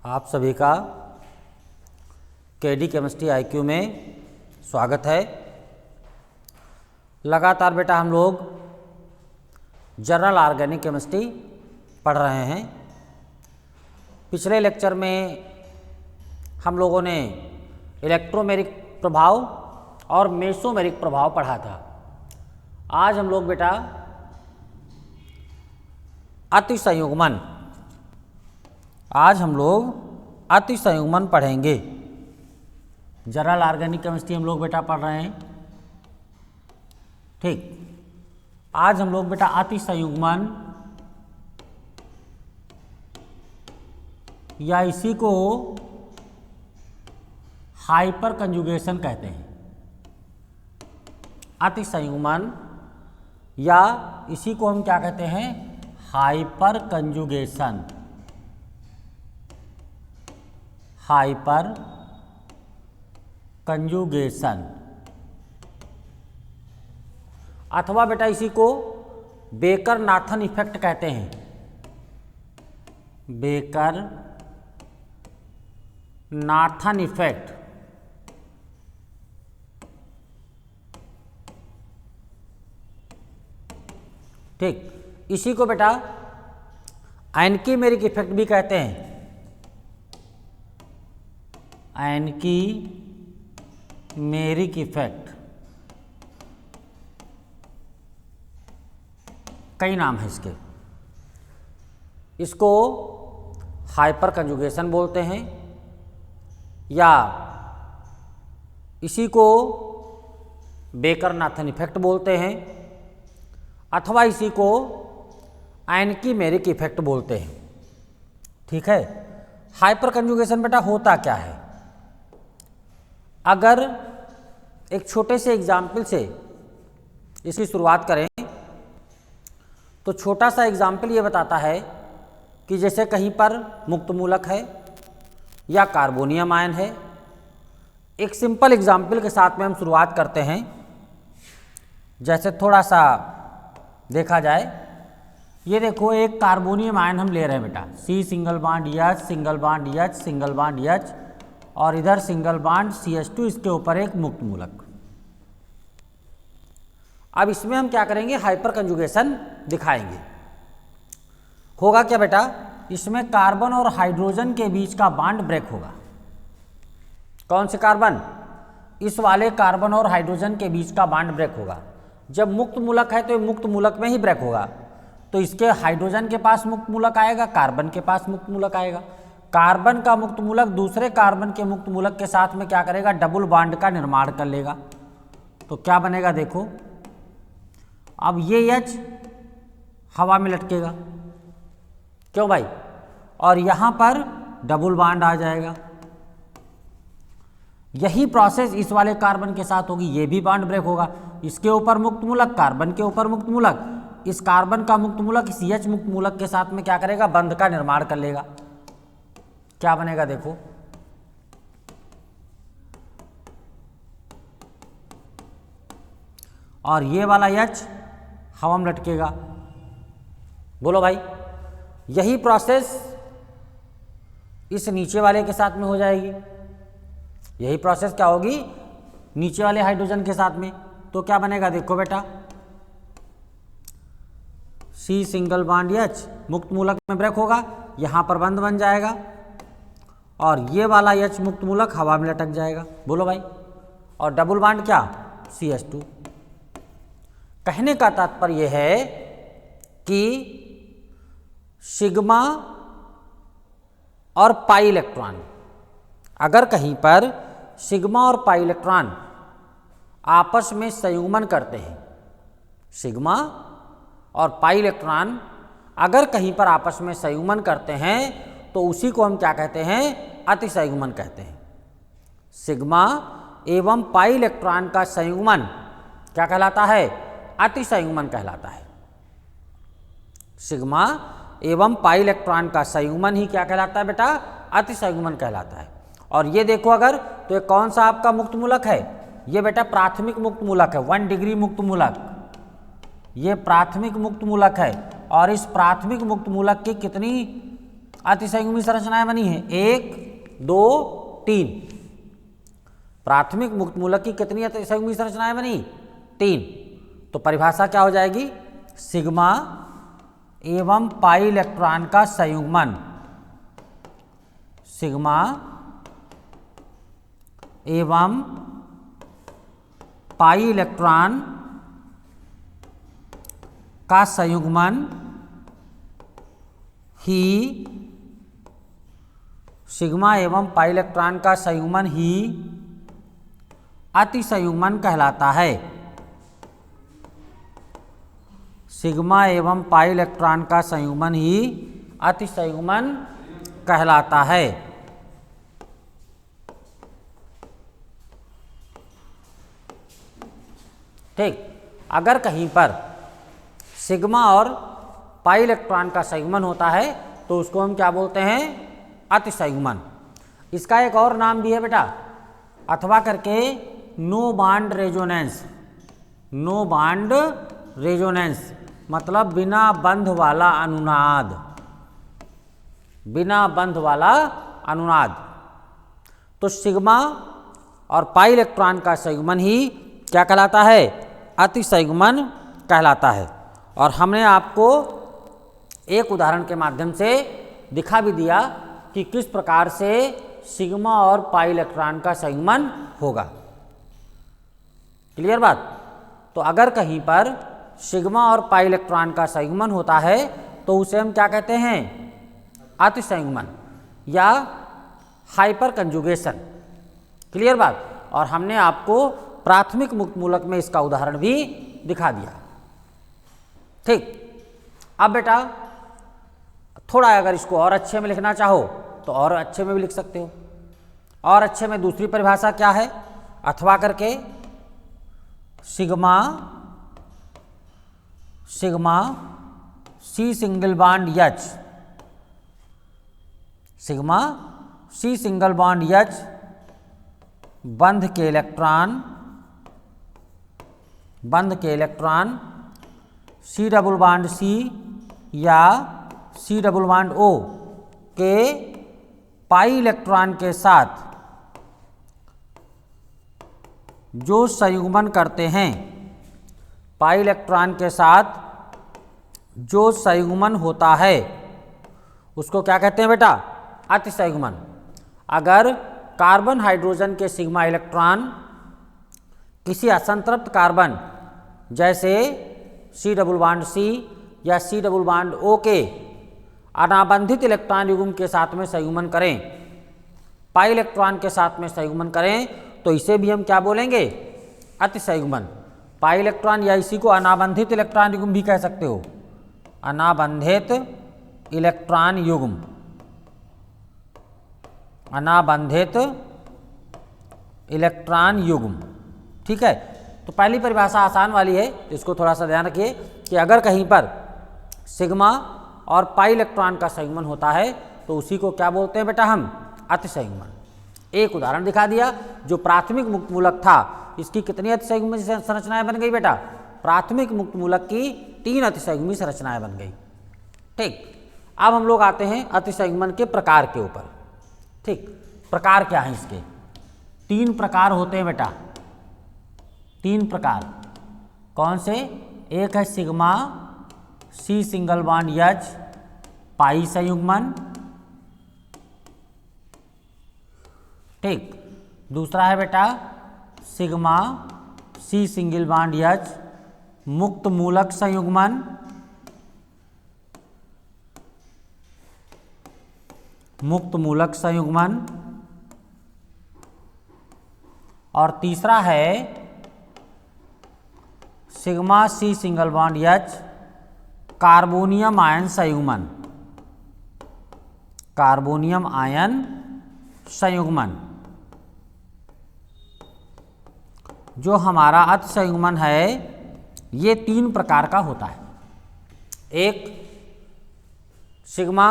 आप सभी का केडी केमिस्ट्री आईक्यू में स्वागत है। लगातार बेटा हम लोग जनरल ऑर्गेनिक केमिस्ट्री पढ़ रहे हैं। पिछले लेक्चर में हम लोगों ने इलेक्ट्रोमेरिक प्रभाव और मेसोमेरिक प्रभाव पढ़ा था। आज हम लोग बेटा अतिसंयुग्मन पढ़ेंगे। जनरल ऑर्गेनिक केमिस्ट्री हम लोग बेटा पढ़ रहे हैं, ठीक। आज हम लोग बेटा अतिसंयुग्मन या इसी को हाइपर कंजुगेशन कहते हैं। अतिसंयुग्मन या इसी को हम क्या कहते हैं? Hyper conjugation. हाइपर कंजुगेशन अथवा बेटा इसी को बेकर नाथन इफेक्ट कहते हैं। Baker Nathan effect. ठीक, इसी को बेटा एनकीमेरिक इफेक्ट भी कहते हैं। एनकीमेरिक इफेक्ट, कई नाम है इसके। इसको हाइपर कंजुगेशन बोलते हैं या इसी को बेकर नाथन इफेक्ट बोलते हैं अथवा इसी को एनकीमेरिक इफेक्ट बोलते हैं। ठीक है। हाइपर कंजुगेशन बेटा होता क्या है? अगर एक छोटे से एग्जाम्पल से इसकी शुरुआत करें तो छोटा सा एग्जाम्पल ये बताता है कि जैसे कहीं पर मुक्त मूलक है या कार्बोनियम आयन है। एक सिंपल एग्जाम्पल के साथ में हम शुरुआत करते हैं। जैसे थोड़ा सा देखा जाए, ये देखो एक कार्बोनियम आयन हम ले रहे हैं बेटा, C single bond H single bond H single bond H और इधर सिंगल बॉन्ड CH2, इसके ऊपर एक मुक्त मूलक। अब इसमें हम क्या करेंगे? हाइपर कंजुगेशन दिखाएंगे। होगा क्या बेटा? इसमें कार्बन और हाइड्रोजन के बीच का बॉन्ड ब्रेक होगा। कौन से कार्बन? इस वाले कार्बन और हाइड्रोजन के बीच का बॉन्ड ब्रेक होगा। जब मुक्त मूलक है तो मुक्त मूलक में ही ब्रेक होगा। तो इसके हाइड्रोजन के पास मुक्त मूलक आएगा, कार्बन के पास मुक्त मूलक आएगा। कार्बन का मुक्त मूलक दूसरे कार्बन के मुक्त मूलक के साथ में क्या करेगा? डबल बॉन्ड का निर्माण कर लेगा। तो क्या बनेगा देखो, अब ये H हवा में लटकेगा, क्यों भाई? और यहाँ पर डबल बॉन्ड आ जाएगा। यही प्रोसेस इस वाले कार्बन के साथ होगी, ये भी बॉन्ड ब्रेक होगा। इसके ऊपर मुक्त मूलक, कार्बन के ऊपर मुक्त मूलक, इस कार्बन का मुक्त मूलक इस H मुक्त मूलक के साथ में क्या करेगा? बंध का निर्माण कर लेगा। क्या बनेगा देखो, और ये वाला H हवा में लटकेगा। बोलो भाई, यही प्रोसेस इस नीचे वाले के साथ में हो जाएगी। यही प्रोसेस क्या होगी? नीचे वाले हाइड्रोजन के साथ में। तो क्या बनेगा देखो बेटा, C सिंगल बॉन्ड H मुक्त मूलक में ब्रेक होगा, यहाँ पर बंध बन जाएगा और ये वाला H मुक्त मूलक हवा में लटक जाएगा। बोलो भाई, और डबल बॉन्ड क्या? CH2। कहने का तात्पर्य है कि सिग्मा और पाई इलेक्ट्रॉन, अगर कहीं पर सिग्मा और पाई इलेक्ट्रॉन आपस में संयुग्मन करते हैं, सिग्मा और पाई इलेक्ट्रॉन अगर कहीं पर आपस में संयुग्मन करते हैं तो उसी को हम क्या कहते हैं? अतिसंयुग्मन कहते हैं। सिग्मा एवं पाई इलेक्ट्रॉन का संयुग्मन क्या कहलाता है? अतिसंयुग्मन कहलाता है। सिग्मा एवं पाई इलेक्ट्रॉन का संयुग्मन ही क्या कहलाता है बेटा? अतिसंयुग्मन कहलाता है। और ये देखो अगर, तो ये कौन सा आपका मुक्त मूलक है? ये बेटा प्राथमिक मुक्त मूलक है, 1 डिग्री मुक्त मूलक। ये प्राथमिक मुक्त मूलक है और इस प्राथमिक मुक्त मूलक की कितनी अतिसंयुग्मी संरचनाएं बनी हैं? 1, 2, 3। प्राथमिक मुक्त मूलक की कितनी अतिसंयुग्मी संरचनाएं बनी? 3। तो परिभाषा क्या हो जाएगी? सिग्मा एवं पाई इलेक्ट्रॉन का संयुग्मन, सिग्मा एवं पाई इलेक्ट्रॉन का संयुग्मन ही, सिग्मा एवं पाई इलेक्ट्रॉन का संयुग्मन ही अतिसंयुग्मन कहलाता है। सिग्मा एवं पाई इलेक्ट्रॉन का संयुग्मन ही अतिसंयुग्मन कहलाता है। ठीक, अगर कहीं पर सिग्मा और पाई इलेक्ट्रॉन का संयुग्मन होता है तो उसको हम क्या बोलते हैं? अतिसंयुग्मन। इसका एक और नाम भी है बेटा, अथवा करके no bond resonance. No bond resonance मतलब बिना बंध वाला अनुनाद, बिना बंध वाला अनुनाद। तो सिग्मा और पाई इलेक्ट्रॉन का संयुग्मन ही क्या कहलाता है? अतिसंयुग्मन कहलाता है। और हमने आपको एक उदाहरण के माध्यम से दिखा भी दिया कि किस प्रकार से सिग्मा और पाई इलेक्ट्रॉन का संयुग्मन होगा। क्लियर बात? तो अगर कहीं पर सिग्मा और पाई इलेक्ट्रॉन का संयुग्मन होता है तो उसे हम क्या कहते हैं? अतिसंयुग्मन या हाइपर कंजुगेशन। क्लियर बात? और हमने आपको प्राथमिक मुक्त मूलक में इसका उदाहरण भी दिखा दिया। ठीक, अब बेटा थोड़ा अगर इसको और अच्छे में लिखना चाहो तो और अच्छे में भी लिख सकते हो। और अच्छे में दूसरी परिभाषा क्या है? अथवा करके sigma C single bond H, sigma C single bond H बंध के electron C double bond C या सी डबल बॉन्ड ओ के पाई इलेक्ट्रॉन के साथ जो संयुग्मन करते हैं, पाई इलेक्ट्रॉन के साथ जो संयुग्मन होता है उसको क्या कहते हैं बेटा? अतिसंयुग्मन। अगर कार्बन हाइड्रोजन के सिग्मा इलेक्ट्रॉन किसी असंतृप्त कार्बन जैसे सी डबल बॉन्ड सी या सी डबल बॉन्ड ओ के अनाबंधित इलेक्ट्रॉन युग्म के साथ में संयुग्मन करें, पाई इलेक्ट्रॉन के साथ में संयुग्मन करें तो इसे भी हम क्या बोलेंगे? अतिसंयुग्मन। पाई इलेक्ट्रॉन या इसी को अनाबंधित इलेक्ट्रॉन युग्म भी कह सकते हो, अनाबंधित इलेक्ट्रॉन युग्म, अनाबंधित इलेक्ट्रॉन युग्म। ठीक है, तो पहली परिभाषा आसान वाली है, इसको थोड़ा सा ध्यान रखिए कि अगर कहीं पर सिग्मा और पाई इलेक्ट्रॉन का संयुग्मन होता है तो उसी को क्या बोलते हैं बेटा? हम अतिसंयुग्मन। एक उदाहरण दिखा दिया, जो प्राथमिक मुक्त मूलक था इसकी कितनी अतिसंयुग्मी संरचनाएं बन गई बेटा? प्राथमिक मुक्त मूलक की 3 अतिसंयुग्मी संरचनाएं बन गई। ठीक, अब हम लोग आते हैं अतिसंयुग्मन के प्रकार के ऊपर। ठीक, प्रकार क्या है इसके? 3 प्रकार होते हैं बेटा, 3 प्रकार। कौन से? एक है sigma C single bond H pi संयुग्मन। ठीक, दूसरा है बेटा sigma C single bond H मुक्त मूलक संयुग्मन। मुक्त मूलक संयुग्मन। और तीसरा है sigma C single bond H carbonium ion संयुग्मन। कार्बोनियम आयन संयुग्मन। जो हमारा अतिसंयुग्मन है ये 3 प्रकार का होता है। एक सिग्मा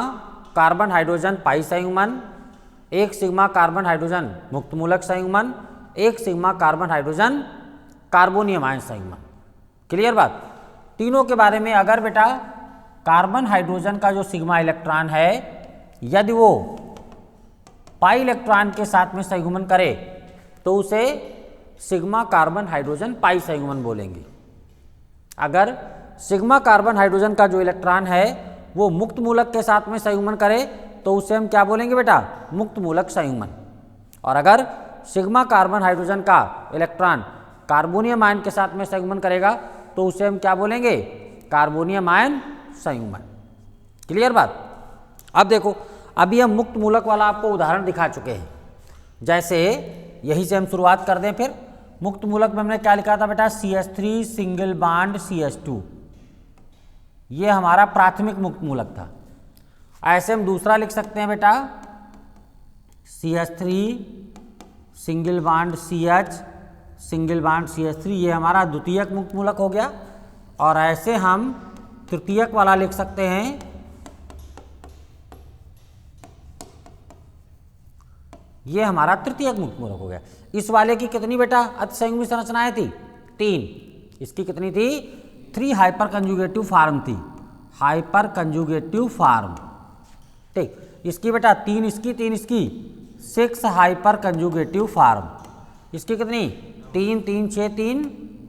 कार्बन हाइड्रोजन पाई संयुग्मन, एक सिग्मा कार्बन हाइड्रोजन मुक्त मूलक संयुग्मन, एक sigma carbon hydrogen carbonium ion संयुग्मन। क्लियर बात? तीनों के बारे में अगर बेटा कार्बन हाइड्रोजन का जो सिग्मा इलेक्ट्रॉन है यदि वो पाई इलेक्ट्रॉन के साथ में संयुग्मन करे तो उसे सिग्मा कार्बन हाइड्रोजन पाई संयुग्मन बोलेंगे। अगर सिग्मा कार्बन हाइड्रोजन का जो इलेक्ट्रॉन है वो मुक्त मूलक के साथ में संयुग्मन करे तो उसे हम क्या बोलेंगे बेटा, मुक्त मूलक संयुग्मन। और अगर सिग्मा कार्बन हाइड्रोजन का इलेक्ट्रॉन कार्बोनियम आयन के साथ में संयुग्मन करेगा तो उसे हम क्या बोलेंगे, कार्बोनियम आयन संयुग्मन। क्लियर बात। अब देखो, अभी हम मुक्त मूलक वाला आपको उदाहरण दिखा चुके हैं। जैसे यही से हम शुरुआत कर दें। फिर मुक्त मूलक में हमने क्या लिखा था बेटा, CH3 सिंगल बॉन्ड CH2, ये हमारा प्राथमिक मुक्त मूलक था। ऐसे हम दूसरा लिख सकते हैं बेटा, CH3 single bond CH single bond CH3, ये हमारा द्वितीयक मुक्त मूलक हो गया। और ऐसे हम तृतीयक वाला लिख सकते हैं, ये हमारा तृतीयक मुक्त मूलक हो गया। इस वाले की कितनी बेटा अतिसंयुग्मी संरचनाएं थी, 3। इसकी कितनी थी, 3 हाइपर कंजुगेटिव फार्म थी, हाइपर कंजुगेटिव फार्म। ठीक, इसकी बेटा 3 इसकी 3 इसकी 6 हाइपर कंजुगेटिव फार्म। इसकी कितनी, 3 3 6 3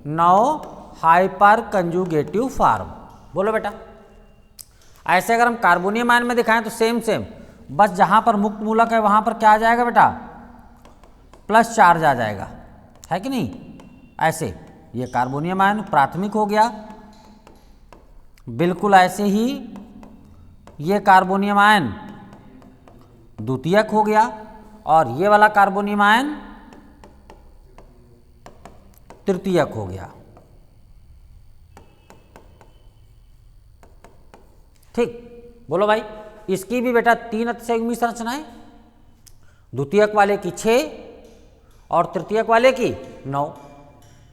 9 हाइपर कंजुगेटिव फार्म। बोलो बेटा। ऐसे अगर हम कार्बोनियम आयन में दिखाएं तो सेम, बस जहां पर मुक्त मूलक है वहां पर क्या आ जाएगा बेटा, प्लस चार्ज आ जाएगा, है कि नहीं। ऐसे ये कार्बोनियम आयन प्राथमिक हो गया, बिल्कुल ऐसे ही ये कार्बोनियम आयन द्वितीयक हो गया, और ये वाला कार्बोनियम आयन तृतीयक हो गया। ठीक, बोलो भाई। इसकी भी बेटा 3 अतिसंयुग्मी संरचनाएं, द्वितीयक वाले की 6 और तृतीयक वाले की 9।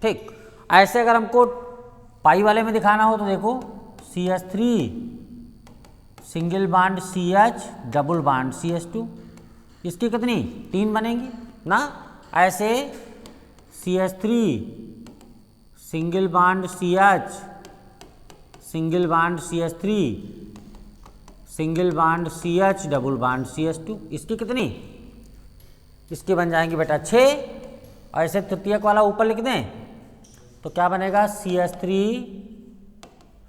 ठीक, ऐसे अगर हमको पाई वाले में दिखाना हो तो देखो, CH3 single bond CH double bond CH2, इसकी कितनी, 3 बनेंगी ना। ऐसे CH3 single bond CH single bond CH3 single bond CH double bond CH2, इसकी कितनी, इसकी बन जाएंगी बेटा 6। ऐसे तृतीयक वाला ऊपर लिख दें तो क्या बनेगा, CH3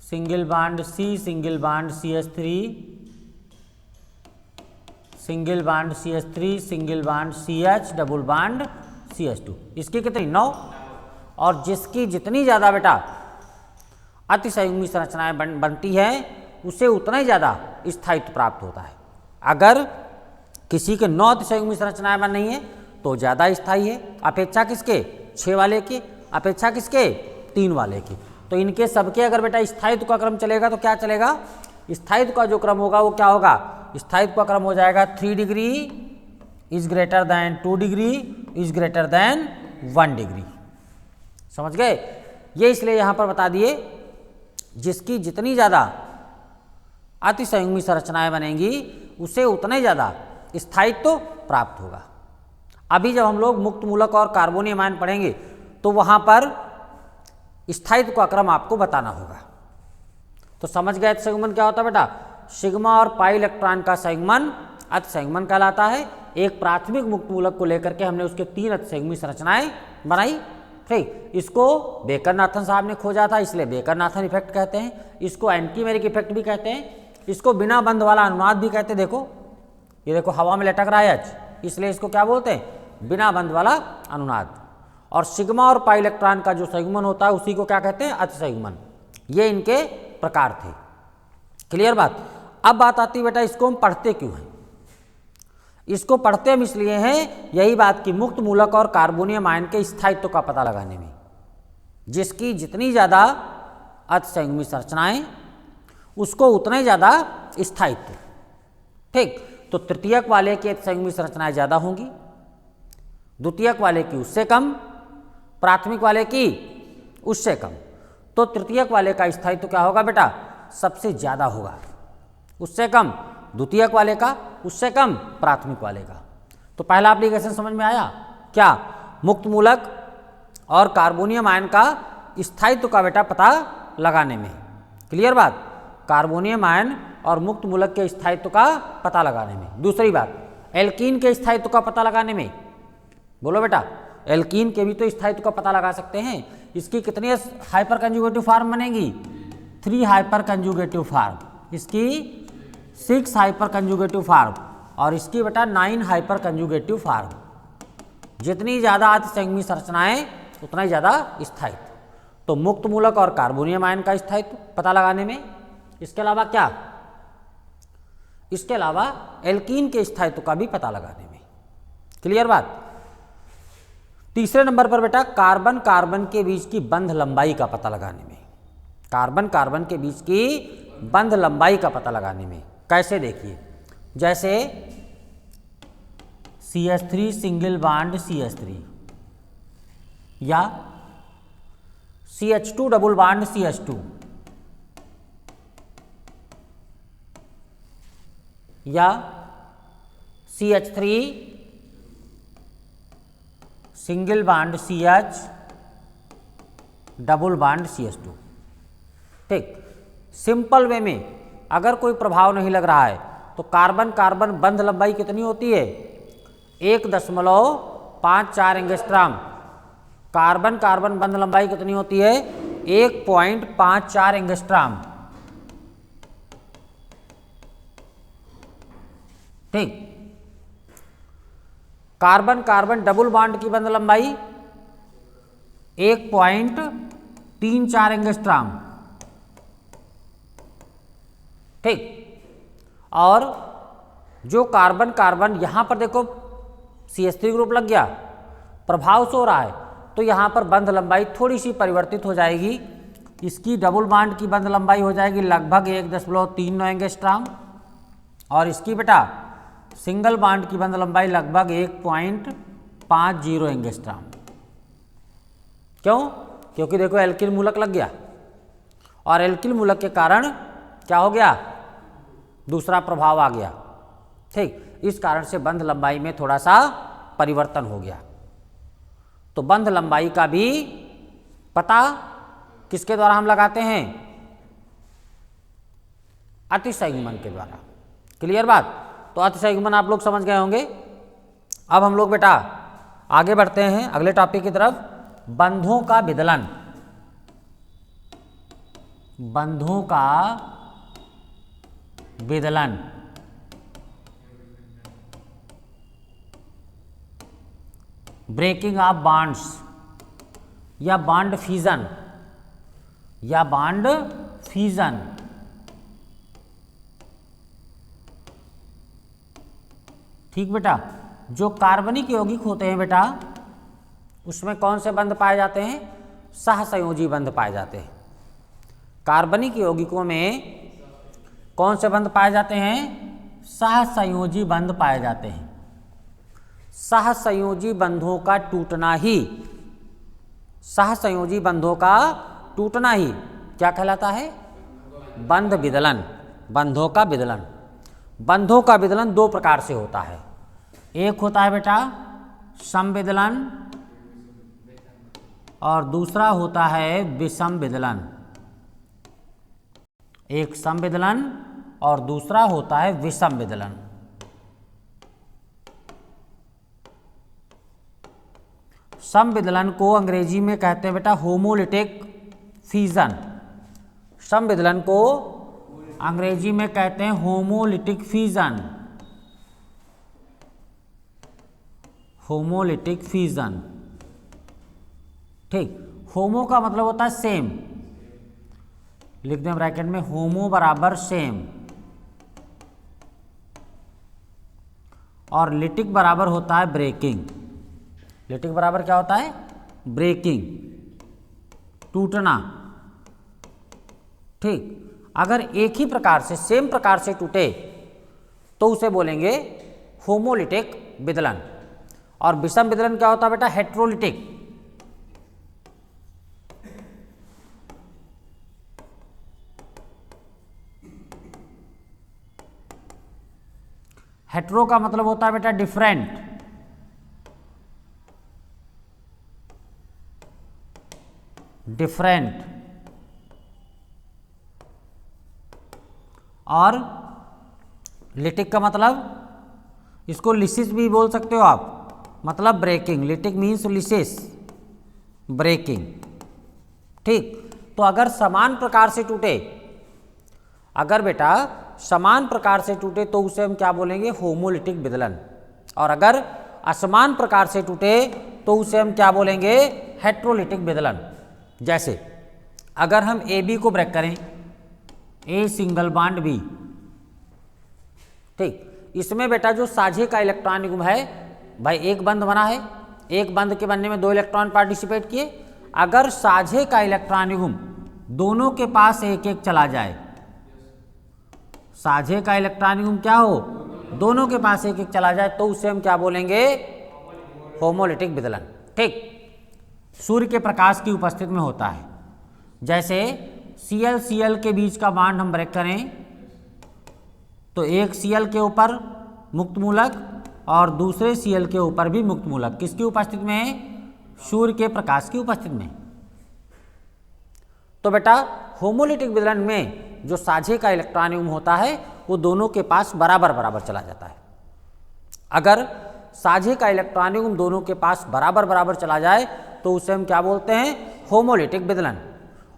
single bond C single bond CH3 single bond CH3 single bond CH double bond CH2, इसकी कितनी, 9। और जिसकी जितनी ज़्यादा बेटा अतिसंयुग्मी संरचनाएं बनती है उसे उतना ही ज़्यादा स्थायित्व प्राप्त होता है। अगर किसी के 9 अतिसंयुग्मी संरचनाएं बन रही हैं तो ज़्यादा स्थायी है, अपेक्षा किसके, 6 वाले की, अपेक्षा किसके, 3 वाले की। तो इनके सबके अगर बेटा स्थायित्व का क्रम चलेगा तो क्या चलेगा, स्थायित्व का जो क्रम होगा वो क्या होगा, स्थायित्व का क्रम हो जाएगा 3 degree is greater than 2 degree is greater than 1 degree. समझ गए। ये इसलिए यहाँ पर बता दिए, जिसकी जितनी ज़्यादा अतिसंयुग्मी संरचनाएं बनेंगी उसे उतना ही ज़्यादा स्थायित्व प्राप्त होगा। अभी जब हम लोग मुक्त मूलक और कार्बोनियम आयन पढ़ेंगे तो वहाँ पर स्थायित्व का क्रम आपको बताना होगा। तो समझ गए अतिसंयुग्मन क्या होता है बेटा, सिग्मा और पाई इलेक्ट्रॉन का संयुग्मन अतिसंयुग्मन कहलाता है। एक प्राथमिक मुक्त मूलक को लेकर के हमने उसके 3 अतिसंयुग्मी संरचनाएं बनाई। ठीक, इसको बेकर-नाथन साहब ने खोजा था, इसलिए बेकर-नाथन इफेक्ट कहते हैं। इसको एंटीमेरिक इफेक्ट भी कहते हैं, इसको बिना बंध वाला अनुनाद भी कहते हैं। देखो ये देखो हवा में लटक रहा है H, इसलिए इसको क्या बोलते हैं, बिना बंध वाला अनुनाद। और सिग्मा और पाई इलेक्ट्रॉन का जो संयुग्मन होता है उसी को क्या कहते हैं, अतिसंयुग्मन। ये इनके प्रकार थे। क्लियर बात। अब बात आती है बेटा इसको हम पढ़ते क्यों हैं। इसको पढ़ते हम इसलिए हैं, यही बात कि मुक्त मूलक और कार्बोनियम आयन के स्थायित्व का पता लगाने में। जिसकी जितनी ज़्यादा अतिसंयुग्मी संरचनाएं उसको उतना ही ज़्यादा स्थायित्व। ठीक, तो तृतीयक वाले की अतिसंयुग्मी संरचनाएं ज़्यादा होंगी, द्वितीयक वाले की उससे कम, प्राथमिक वाले की उससे कम। तो तृतीयक वाले का स्थायित्व क्या होगा बेटा, सबसे ज़्यादा होगा, उससे कम द्वितीयक वाले का, उससे कम प्राथमिक वाले का। तो पहला एप्लीकेशन समझ में आया क्या, मुक्त मूलक और कार्बोनियम आयन का स्थायित्व का बेटा पता लगाने में। क्लियर बात। कार्बोनियम आयन और मुक्त मूलक के स्थायित्व का पता लगाने में। दूसरी बात, एल्कीन के स्थायित्व का पता लगाने में, बोलो बेटा, एल्कीन के भी तो स्थायित्व का पता लगा सकते हैं। इसकी कितनी हाइपर कंजुगेटिव फार्म बनेगी? 3 हाइपर कंजुगेटिव फार्म, इसकी 6 हाइपर कंजुगेटिव फार्म और इसकी बेटा 9 हाइपर कंजुगेटिव फार्म। जितनी ज़्यादा अतिसंयुग्मी संरचनाएं उतना ही ज़्यादा स्थायित्व। तो मुक्त मूलक और कार्बोनियम आयन का स्थायित्व पता लगाने में। इसके अलावा क्या? इसके अलावा एल्कीन के स्थायित्व का भी पता लगाने में। क्लियर बात? तीसरे नंबर पर बेटा कार्बन कार्बन के बीच की बंध लंबाई का पता लगाने में। कार्बन कार्बन के बीच की बंध लंबाई का पता लगाने में कैसे? देखिए, जैसे CH3 सिंगल बॉन्ड CH3 या CH2 डबल बॉन्ड CH2 या CH3 single bond CH double bond CH2। ठीक, सिंपल वे में अगर कोई प्रभाव नहीं लग रहा है तो कार्बन कार्बन बंध लंबाई कितनी होती है? 1.54 एंगस्ट्रॉम। कार्बन कार्बन बंध लंबाई कितनी होती है? 1.54 एंगस्ट्रॉम। ठीक, कार्बन कार्बन डबल बॉन्ड की बंध लंबाई 1.34 एंगस्ट्रॉम। ठीक, और जो कार्बन कार्बन यहां पर देखो CH3 ग्रुप लग गया, प्रभाव से हो रहा है तो यहां पर बंध लंबाई थोड़ी सी परिवर्तित हो जाएगी। इसकी डबल बॉन्ड की बंध लंबाई हो जाएगी लगभग 1.39 एंगस्ट्रॉम और इसकी बेटा सिंगल बॉन्ड की बंध लंबाई लगभग 1.50 एंगस्ट्रॉम। क्यों? क्योंकि देखो एल्किल मूलक लग गया और एल्किल मूलक के कारण क्या हो गया? दूसरा प्रभाव आ गया। ठीक, इस कारण से बंध लंबाई में थोड़ा सा परिवर्तन हो गया। तो बंध लंबाई का भी पता किसके द्वारा हम लगाते हैं? अतिसंयुग्मन के द्वारा। क्लियर बात? तो अतिसंयुग्मन आप लोग समझ गए होंगे। अब हम लोग बेटा आगे बढ़ते हैं अगले टॉपिक की तरफ, बंधों का विदलन। बंधों का विदलन। ब्रेकिंग ऑफ बॉन्ड्स या बॉन्ड फ्यूजन या बॉन्ड फ्यूजन। ठीक बेटा, जो कार्बनिक यौगिक होते हैं बेटा उसमें कौन से बंध पाए जाते हैं? सहसंयोजी बंध पाए जाते हैं। कार्बनिक यौगिकों में कौन से बंध पाए जाते हैं? सहसंयोजी बंध पाए जाते हैं। सहसंयोजी बंधों का टूटना ही, सहसंयोजी बंधों का टूटना ही क्या कहलाता है? बंध विदलन। बंधों का विदलन। बंधों का विदलन दो प्रकार से होता है। एक होता है बेटा समविदलन और दूसरा होता है विषम विदलन। एक समविदलन और दूसरा होता है विषम विदलन। समविदलन को अंग्रेजी में कहते हैं बेटा होमोलिटिक फ्यूजन। समविदलन को अंग्रेजी में कहते हैं होमोलिटिक फ्यूजन। Homolytic fusion. ठीक, होमो का मतलब होता है सेम, लिख दें ब्रैकेट में, होमो बराबर सेम और लिटिक बराबर होता है ब्रेकिंग। लिटिक बराबर क्या होता है? ब्रेकिंग, टूटना। ठीक, अगर एक ही प्रकार से सेम प्रकार से टूटे तो उसे बोलेंगे होमोलिटिक विदलन। और विषम विदलन क्या होता है बेटा? हेट्रोलिटिक। हेट्रो का मतलब होता है बेटा डिफरेंट। डिफरेंट और लिटिक का मतलब इसको लिसिस भी बोल सकते हो आप, मतलब breaking. Lytic means lysis, breaking. ठीक, तो अगर समान प्रकार से टूटे, अगर बेटा समान प्रकार से टूटे तो उसे हम क्या बोलेंगे, होमोलिटिक विदलन। और अगर असमान प्रकार से टूटे तो उसे हम क्या बोलेंगे, हेट्रोलिटिक विदलन। जैसे अगर हम ए बी को ब्रेक करें, ए सिंगल बॉन्ड बी, ठीक, इसमें बेटा जो साझे का इलेक्ट्रॉन युग्म है, भाई एक बंध बना है, एक बंध के बनने में 2 इलेक्ट्रॉन पार्टिसिपेट किए। अगर साझे का इलेक्ट्रॉन युग्म दोनों के पास एक एक चला जाए, साझे का इलेक्ट्रॉन युग्म क्या हो, दोनों के पास एक एक चला जाए, तो उसे हम क्या बोलेंगे, होमोलिटिक विदलन। ठीक, सूर्य के प्रकाश की उपस्थिति में होता है। जैसे Cl Cl के बीच का बॉन्ड हम ब्रेक करें तो एक Cl के ऊपर मुक्त मूलक और दूसरे Cl के ऊपर भी मुक्त मूलक, किसकी उपस्थिति में, सूर्य के प्रकाश की उपस्थिति में। तो बेटा होमोलिटिक विदलन में जो साझे का इलेक्ट्रॉन युग्म होता है वो दोनों के पास बराबर बराबर चला जाता है। अगर साझे का इलेक्ट्रॉन युग्म दोनों के पास बराबर बराबर चला जाए तो उसे हम क्या बोलते हैं, होमोलिटिक विदलन।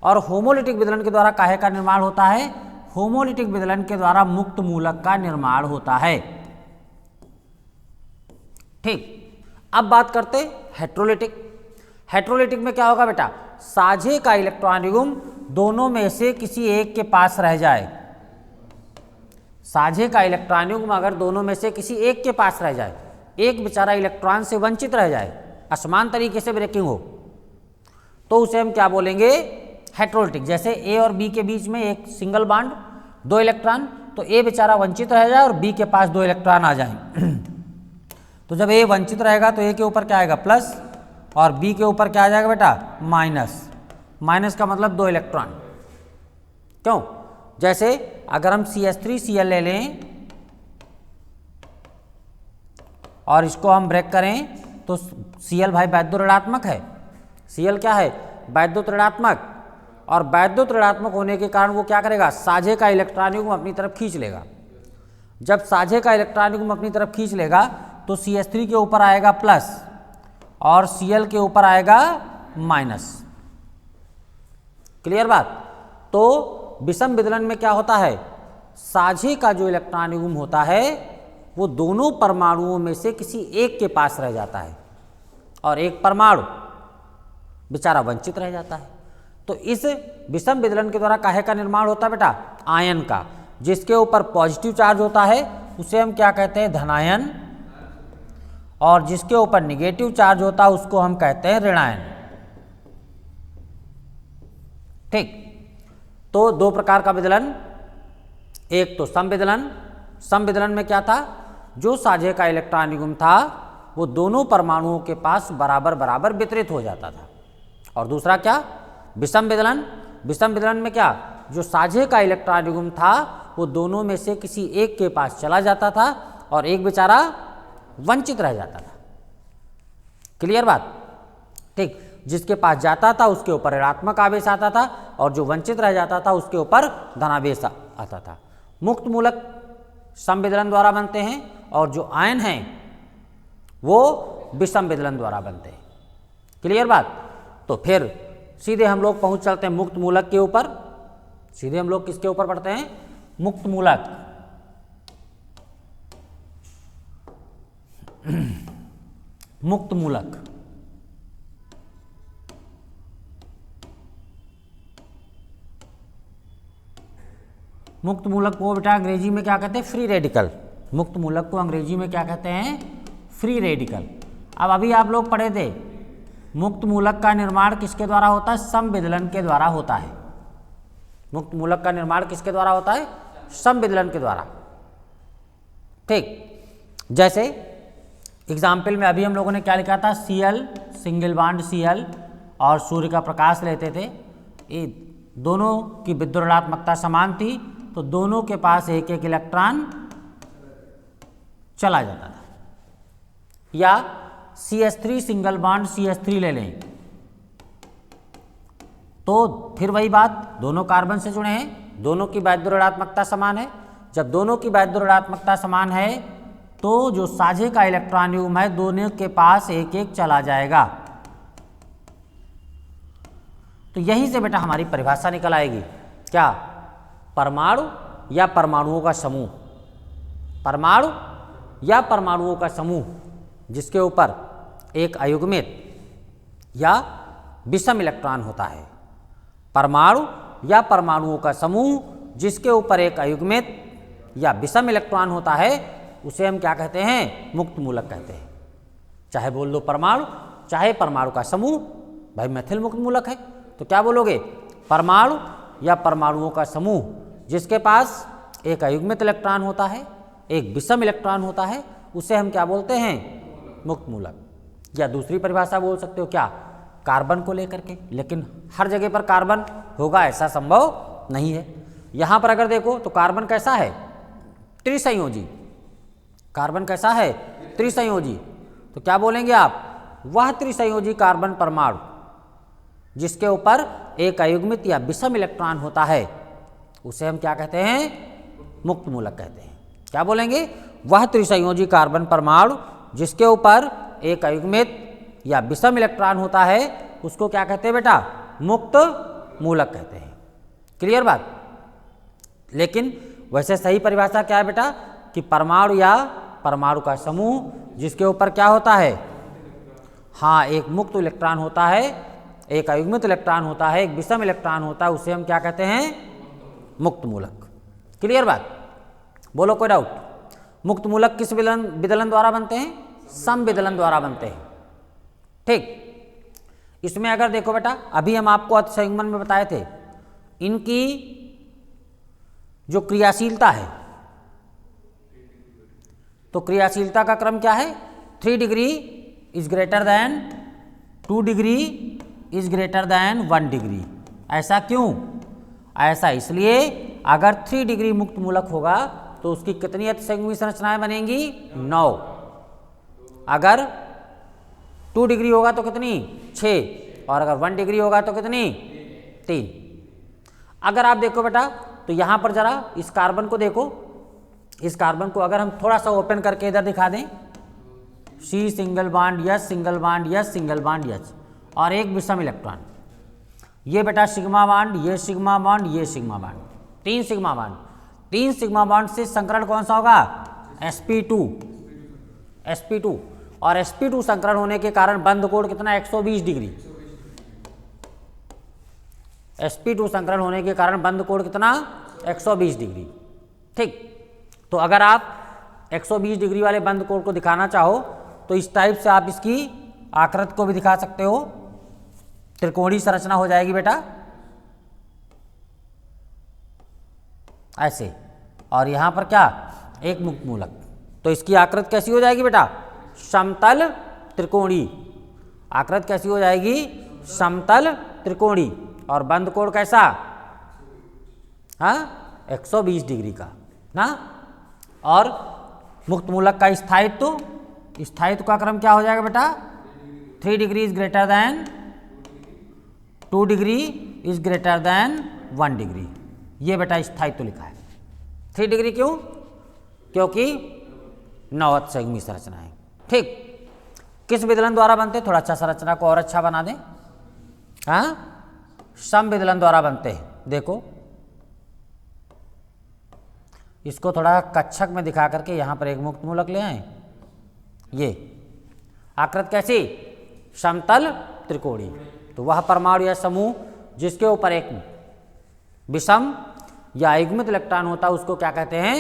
और होमोलिटिक विदलन के द्वारा काहे का निर्माण होता है, होमोलिटिक विदलन के द्वारा मुक्त मूलक का निर्माण होता है। ठीक, अब बात करते हेट्रोलिटिक। हेट्रोलिटिक में क्या होगा बेटा, साझे का इलेक्ट्रॉन युग्म दोनों में से किसी एक के पास रह जाए, साझे का इलेक्ट्रॉन युग्म अगर दोनों में से किसी एक के पास रह जाए, एक बेचारा इलेक्ट्रॉन से वंचित रह जाए, असमान तरीके से ब्रेकिंग हो, तो उसे हम क्या बोलेंगे, हेट्रोलिटिक। जैसे ए और बी के बीच में एक सिंगल बॉन्ड, 2 इलेक्ट्रॉन, तो ए बेचारा वंचित रह जाए और बी के पास 2 इलेक्ट्रॉन आ जाए। तो जब ए वंचित रहेगा तो ए के ऊपर क्या आएगा, प्लस, और बी के ऊपर क्या आ जाएगा बेटा, माइनस। माइनस का मतलब 2 इलेक्ट्रॉन। क्यों, जैसे अगर हम CH3Cl ले लें और इसको हम ब्रेक करें तो Cl भाई वैद्युत ऋणात्मक है, Cl क्या है, वैद्युत ऋणात्मक, और वैद्युत ऋणात्मक होने के कारण वो क्या करेगा, साझे का इलेक्ट्रॉन युग्म अपनी तरफ खींच लेगा। जब साझे का इलेक्ट्रॉन युग्म अपनी तरफ खींच लेगा तो CH3 के ऊपर आएगा प्लस और Cl के ऊपर आएगा माइनस। क्लियर बात। तो विषम विदलन में क्या होता है, साझे का जो इलेक्ट्रॉन युग्म होता है वो दोनों परमाणुओं में से किसी एक के पास रह जाता है और एक परमाणु बेचारा वंचित रह जाता है। तो इस विषम विदलन के द्वारा काहे का निर्माण होता है बेटा, आयन का। जिसके ऊपर पॉजिटिव चार्ज होता है उसे हम क्या कहते हैं, धनायन, और जिसके ऊपर निगेटिव चार्ज होता है उसको हम कहते हैं ऋणायन। ठीक, तो 2 प्रकार का विदलन, एक तो समविदलन। समविदलन में क्या था, जो साझे का इलेक्ट्रॉन युग्म था वो दोनों परमाणुओं के पास बराबर बराबर वितरित हो जाता था। और दूसरा क्या, विषम विदलन। विषम विदलन में क्या, जो साझे का इलेक्ट्रॉन युग्म था वो दोनों में से किसी एक के पास चला जाता था और एक बेचारा वंचित रह जाता था। क्लियर बात। ठीक, जिसके पास जाता था उसके ऊपर ऋणात्मक आवेश आता था और जो वंचित रह जाता था उसके ऊपर धनावेश आता था। मुक्त मूलक समविदलन द्वारा बनते हैं और जो आयन हैं वो विषम विदलन द्वारा बनते हैं। क्लियर बात। तो फिर सीधे हम लोग पहुंच चलते हैं मुक्त मूलक के ऊपर। सीधे हम लोग किसके ऊपर पढ़ते हैं, मुक्त मूलक। मुक्त मूलक। मुक्त मूलक को बेटा अंग्रेजी में क्या कहते हैं, फ्री रेडिकल। मुक्त मूलक को अंग्रेजी में क्या कहते हैं, फ्री रेडिकल। अब अभी आप लोग पढ़े थे मुक्त मूलक का निर्माण किसके द्वारा होता है, समविदलन के द्वारा होता है। मुक्त मूलक का निर्माण किसके द्वारा होता है, समविदलन के द्वारा। ठीक, जैसे एग्जाम्पल में अभी हम लोगों ने क्या लिखा था, Cl सिंगल बॉन्ड Cl और सूर्य का प्रकाश लेते थे, ये दोनों की विद्युत ऋणात्मकता समान थी तो दोनों के पास एक एक इलेक्ट्रॉन चला जाता था। या CH3 सिंगल बॉन्ड CH3 ले लें तो फिर वही बात, दोनों कार्बन से जुड़े हैं, दोनों की विद्युत ऋणात्मकता समान है जब दोनों की वैद्युत ऋणात्मकता समान है तो जो साझे का इलेक्ट्रॉन युग्म है दोनों के पास एक एक चला जाएगा। तो यहीं से बेटा हमारी परिभाषा निकल आएगी, क्या? परमाणु या परमाणुओं का समूह, परमाणु या परमाणुओं का समूह जिसके ऊपर एक अयुग्मित या विषम इलेक्ट्रॉन होता है। परमाणु या परमाणुओं का समूह जिसके ऊपर एक अयुग्मित या विषम इलेक्ट्रॉन होता है उसे हम क्या कहते हैं? मुक्त मूलक कहते हैं। चाहे बोल दो परमाणु, चाहे परमाणु का समूह, भाई मैथिल मुक्त मूलक है। तो क्या बोलोगे? परमाणु या परमाणुओं का समूह जिसके पास एक अयुग्मित इलेक्ट्रॉन होता है, एक विषम इलेक्ट्रॉन होता है, उसे हम क्या बोलते हैं? मुक्त मूलक। या दूसरी परिभाषा बोल सकते हो क्या? कार्बन को लेकर के। लेकिन हर जगह पर कार्बन होगा ऐसा संभव नहीं है। यहाँ पर अगर देखो तो कार्बन कैसा है? त्रिसंयोजी। कार्बन कैसा है? त्रिसंयोजी। तो क्या बोलेंगे आप? वह त्रिसंयोजी कार्बन परमाणु जिसके ऊपर एक अयुग्मित या विषम इलेक्ट्रॉन होता है उसे हम क्या कहते हैं? मुक्त मूलक कहते हैं। क्या बोलेंगे? वह त्रिसंयोजी कार्बन परमाणु जिसके ऊपर एक अयुग्मित या विषम इलेक्ट्रॉन होता है उसको क्या कहते हैं बेटा? मुक्त मूलक कहते हैं। क्लियर बात? लेकिन वैसे सही परिभाषा क्या है बेटा? कि परमाणु या परमाणु का समूह जिसके ऊपर क्या होता है? हाँ, एक मुक्त इलेक्ट्रॉन होता है, एक अयुग्मित इलेक्ट्रॉन होता है, एक विषम इलेक्ट्रॉन होता है, उसे हम क्या कहते हैं? मुक्त मूलक। क्लियर बात? बोलो कोई डाउट? मुक्त मूलक किस विदलन द्वारा बनते हैं? समविदलन द्वारा बनते हैं। ठीक। इसमें अगर देखो बेटा, अभी हम आपको अतिसंयुग्मन में बताए थे, इनकी जो क्रियाशीलता है, तो क्रियाशीलता का क्रम क्या है? 3 degree is greater than 2 degree is greater than 1 degree. ऐसा क्यों? ऐसा इसलिए अगर 3 डिग्री मुक्त मूलक होगा तो उसकी कितनी अतिसंयुग्मी संरचनाएं बनेंगी? 9। अगर 2 डिग्री होगा तो कितनी? 6। और अगर 1 डिग्री होगा तो कितनी? 3। अगर आप देखो बेटा तो यहाँ पर जरा इस कार्बन को देखो, इस कार्बन को अगर हम थोड़ा सा ओपन करके इधर दिखा दें, C single bond yes, single bond yes, single bond yes, और एक विषम इलेक्ट्रॉन, ये बेटा सिग्मा बॉन्ड, ये सिग्मा बॉन्ड, ये sigma bond, 3 sigma bond. 3 sigma bond से संकरण कौन सा होगा? sp2। sp2 और sp2 संकरण होने के कारण बंध कोण कितना? 120 डिग्री। sp2 संकरण होने के कारण बंध कोण कितना? 120 डिग्री। ठीक। तो अगर आप 120 डिग्री वाले बंध कोण को दिखाना चाहो तो इस टाइप से आप इसकी आकृति को भी दिखा सकते हो। त्रिकोणीय संरचना हो जाएगी बेटा ऐसे, और यहां पर क्या? एक मुक्त मूलक। तो इसकी आकृति कैसी हो जाएगी बेटा? समतल त्रिकोणीय। आकृति कैसी हो जाएगी? समतल त्रिकोणीय। और बंध कोण कैसा? हाँ, 120 डिग्री का ना। और मुक्त मूलक का स्थायित्व, स्थायित्व का क्रम क्या हो जाएगा बेटा? 3 degree is greater than 2 degree is greater than 1 degree. ये बेटा स्थायित्व लिखा है। 3 डिग्री क्यों? क्योंकि 9 अतिसंयुग्मी संरचनाएं। ठीक। किस विदलन द्वारा बनते? थोड़ा अच्छा संरचना को और अच्छा बना दें। हाँ, समविदलन द्वारा बनते हैं। देखो इसको थोड़ा कक्षक में दिखा करके यहाँ पर एक मुक्त मूलक ले आए। ये आकृति कैसी? समतल त्रिकोणीय। तो वह परमाणु या समूह जिसके ऊपर एक विषम या अयुग्मित इलेक्ट्रॉन होता है उसको क्या कहते हैं?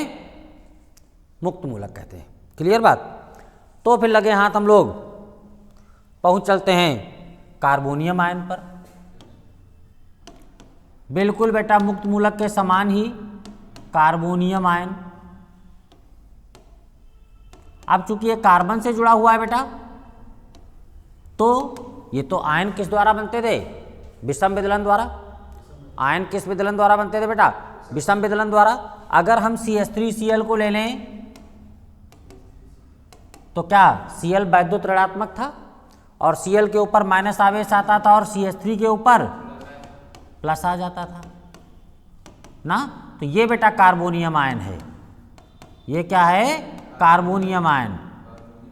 मुक्त मूलक कहते हैं। क्लियर बात? तो फिर लगे हाथ हम लोग पहुंच चलते हैं कार्बोनियम आयन पर। बिल्कुल बेटा मुक्त मूलक के समान ही कार्बोनियम आयन। अब चूंकि ये कार्बन से जुड़ा हुआ है बेटा, तो ये तो आयन किस द्वारा बनते थे? विषम विदलन द्वारा। आयन किस विदलन द्वारा बनते थे बेटा? विषम विदलन द्वारा। अगर हम CH3Cl को ले लें तो क्या Cl वैद्युत ऋणात्मक था और Cl के ऊपर माइनस आवेश आता था और CH3 के ऊपर प्लस आ जाता था ना। तो ये बेटा कार्बोनियम आयन है। ये क्या है? Carbonium ion.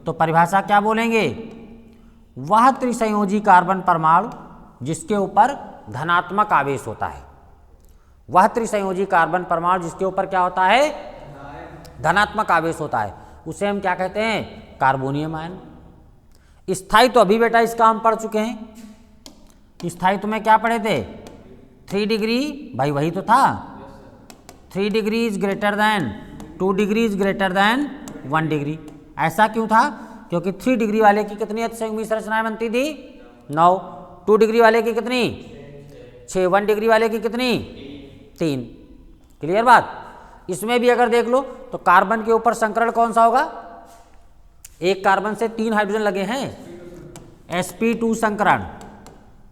तो परिभाषा क्या बोलेंगे? वह त्रिसंयोजी कार्बन परमाणु जिसके ऊपर धनात्मक आवेश होता है। वह त्रिसंयोजी कार्बन परमाणु जिसके ऊपर क्या होता है? धनात्मक आवेश होता है, उसे हम क्या कहते हैं? Carbonium ion. स्थायित्व अभी बेटा इसका हम पढ़ चुके हैं। स्थायित्व में क्या पढ़े थे? 3 डिग्री, भाई वही तो था। 3 degree is greater than 2 degree is greater than 1 degree. ऐसा क्यों था? क्योंकि 3 डिग्री वाले की कितनी अतिसंयुग्मी संरचनाएं बनती थी? 9। 2 डिग्री वाले की कितनी? 6। 1 डिग्री वाले की कितनी? 3। क्लियर बात? इसमें भी अगर देख लो तो कार्बन के ऊपर संकरण कौन सा होगा? एक कार्बन से 3 हाइड्रोजन लगे हैं, sp2 संकरण।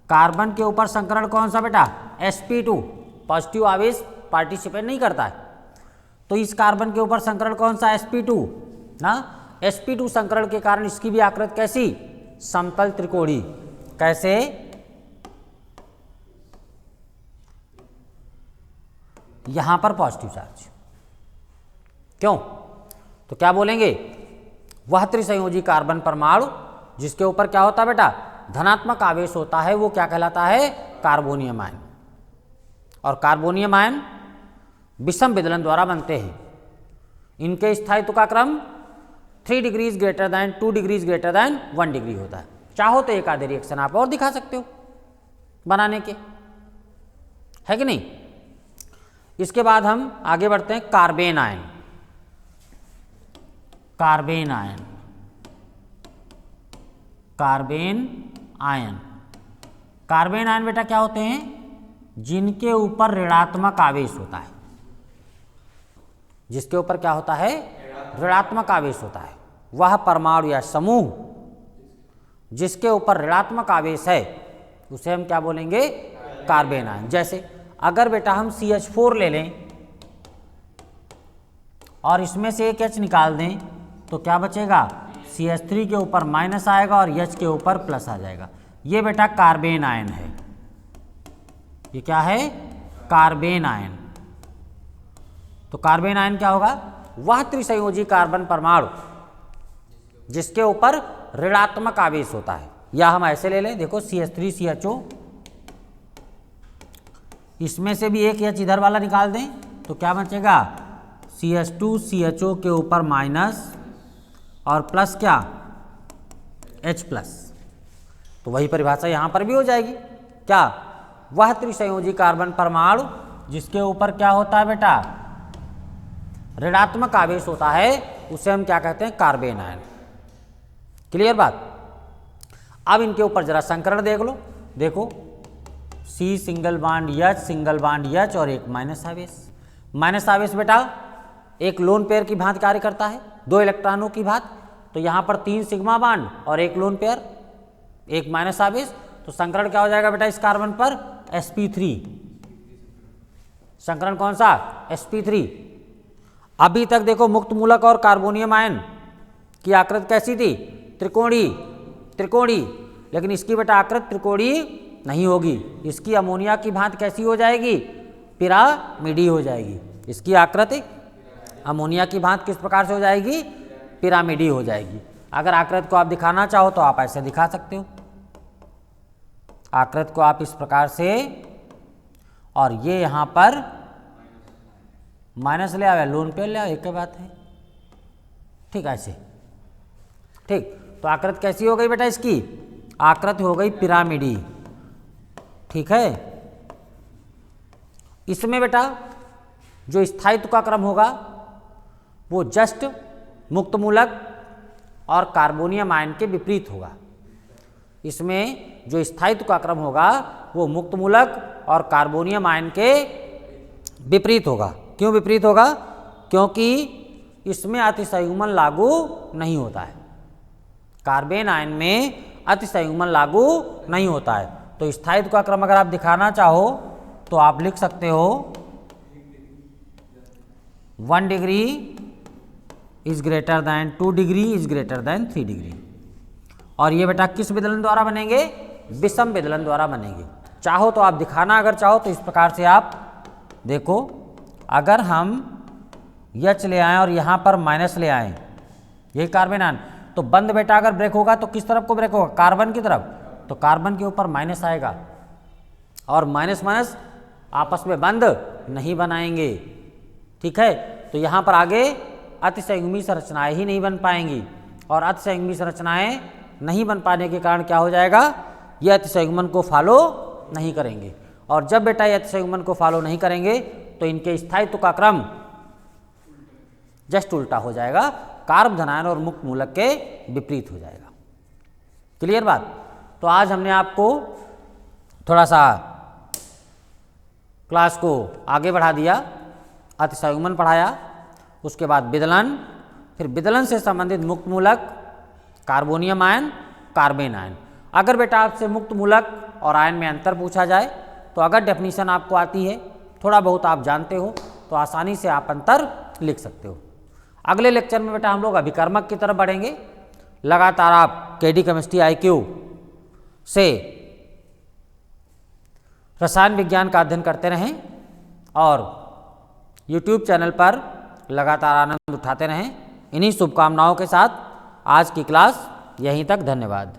कार्बन के ऊपर संकरण कौन सा बेटा? sp2। पॉजिटिव आवेश पार्टिसिपेट नहीं करता है, तो इस कार्बन के ऊपर संकरण कौन सा? sp2 ना। sp2 संकरण के कारण इसकी भी आकृति कैसी? समतल त्रिकोणीय। कैसे? यहां पर पॉजिटिव चार्ज। क्यों? तो क्या बोलेंगे? वह त्रिसंयोजी कार्बन परमाणु जिसके ऊपर क्या होता है बेटा? धनात्मक आवेश होता है, वो क्या कहलाता है? Carbonium ion. और कार्बोनियम आयन विषम विदलन द्वारा बनते हैं। इनके स्थायित्व का क्रम 3 degrees greater than 2 degrees greater than 1 degree होता है। चाहो तो एक आधे रिएक्शन आप और दिखा सकते हो बनाने के, है कि नहीं? इसके बाद हम आगे बढ़ते हैं। Carbene ion. Carbene ion, carbene ion. Carbene ion बेटा क्या होते हैं? जिनके ऊपर ऋणात्मक आवेश होता है। जिसके ऊपर क्या होता है? ऋणात्मक आवेश होता है। वह परमाणु या समूह जिसके ऊपर ऋणात्मक आवेश है उसे हम क्या बोलेंगे? Carbene ion. जैसे अगर बेटा हम CH4 ले लें और इसमें से एक H निकाल दें तो क्या बचेगा? CH3 के ऊपर माइनस आएगा और H के ऊपर प्लस आ जाएगा। ये बेटा कार्बेन आयन है। ये क्या है? Carbene ion. तो कार्बेन आयन क्या होगा? वह त्रिसंयोजी कार्बन परमाणु जिसके ऊपर ऋणात्मक आवेश होता है। या हम ऐसे ले लें, देखो CH3 CHO, इसमें से भी एक H इधर वाला निकाल दें तो क्या बचेगा? CH2 CHO के ऊपर माइनस और प्लस क्या? H plus. तो वही परिभाषा यहां पर भी हो जाएगी। क्या? वह त्रिसंयोजी कार्बन परमाणु जिसके ऊपर क्या होता है बेटा? ऋणात्मक आवेश होता है, उसे हम क्या कहते हैं? Carbene ion. क्लियर बात? अब इनके ऊपर जरा संकरण देख लो। देखो C single bond H, single bond H और एक माइनस आवेश। माइनस आवेश बेटा एक लोन पेयर की भांति कार्य करता है, 2 इलेक्ट्रॉनों की भांति। तो यहां पर 3 सिग्मा बांड और एक लोन पेयर, एक माइनस आवेश। तो संकरण क्या हो जाएगा बेटा इस कार्बन पर? sp3। संकरण कौन सा? sp3। अभी तक देखो मुक्त मूलक और कार्बोनियम आयन की आकृति कैसी थी? त्रिकोणीय। त्रिकोणीय। लेकिन इसकी बेटा आकृति त्रिकोणीय नहीं होगी। इसकी अमोनिया की भांति कैसी हो जाएगी? पिरामिडीय हो जाएगी। इसकी आकृति अमोनिया की भांति किस प्रकार से हो जाएगी? पिरामिडीय हो जाएगी। अगर आकृति को आप दिखाना चाहो तो आप ऐसे दिखा सकते हो। आकृति को आप इस प्रकार से, और ये यहां पर माइनस ले आवे, लोन पे ले आवे, एक ही बात है। ठीक ऐसे। ठीक, तो आकृति कैसी हो गई बेटा? इसकी आकृति हो गई पिरामिडीय। ठीक है। इसमें बेटा जो स्थायित्व का क्रम होगा वो जस्ट मुक्त मूलक और कार्बोनियम आयन के विपरीत होगा। इसमें जो स्थायित्व का क्रम होगा वो मुक्त मूलक और कार्बोनियम आयन के विपरीत होगा। क्यों विपरीत होगा? क्योंकि इसमें अतिसंयुग्मन लागू नहीं होता है। कार्बेन आयन में अतिसंयुग्मन लागू नहीं होता है। तो स्थायित्व का क्रम अगर आप दिखाना चाहो तो आप लिख सकते हो 1 degree is greater than 2 degree is greater than 3 degree. और ये बेटा किस विदलन द्वारा बनेंगे? विषम विदलन द्वारा बनेंगे। चाहो तो आप दिखाना, अगर चाहो तो इस प्रकार से आप देखो, अगर हम H ले आएँ और यहाँ पर माइनस ले आएँ, यही कार्बन आयन। तो बंद बेटा अगर ब्रेक होगा तो किस तरफ को ब्रेक होगा, कार्बन की तरफ, तो कार्बन के ऊपर माइनस आएगा और माइनस माइनस आपस में बंद नहीं बनाएंगे, ठीक है। तो यहाँ पर आगे अतिसंयुग्मी संरचनाएं ही नहीं बन पाएंगी और अतिसंयुग्मी संरचनाएं नहीं बन पाने के कारण क्या हो जाएगा, ये अतिसंयुग्मन को फॉलो नहीं करेंगे। और जब बेटा ये अतिसंयुग्मन को फॉलो नहीं करेंगे तो इनके स्थायित्व का क्रम जस्ट उल्टा हो जाएगा, कार्ब धनायन और मुक्त मूलक के विपरीत हो जाएगा। क्लियर बात। तो आज हमने आपको थोड़ा सा क्लास को आगे बढ़ा दिया, अतिसंयुग्मन पढ़ाया, उसके बाद विदलन, फिर विदलन से संबंधित मुक्त मूलक, कार्बोनियम आयन, कार्बेन आयन। अगर बेटा आपसे मुक्त मूलक और आयन में अंतर पूछा जाए तो अगर डेफिनीशन आपको आती है, थोड़ा बहुत आप जानते हो, तो आसानी से आप अंतर लिख सकते हो। अगले लेक्चर में बेटा हम लोग अभिकर्मक की तरफ बढ़ेंगे। लगातार आप केडी केमिस्ट्री IQ से रसायन विज्ञान का अध्ययन करते रहें और YouTube चैनल पर लगातार आनंद उठाते रहें। इन्हीं शुभकामनाओं के साथ आज की क्लास यहीं तक। धन्यवाद।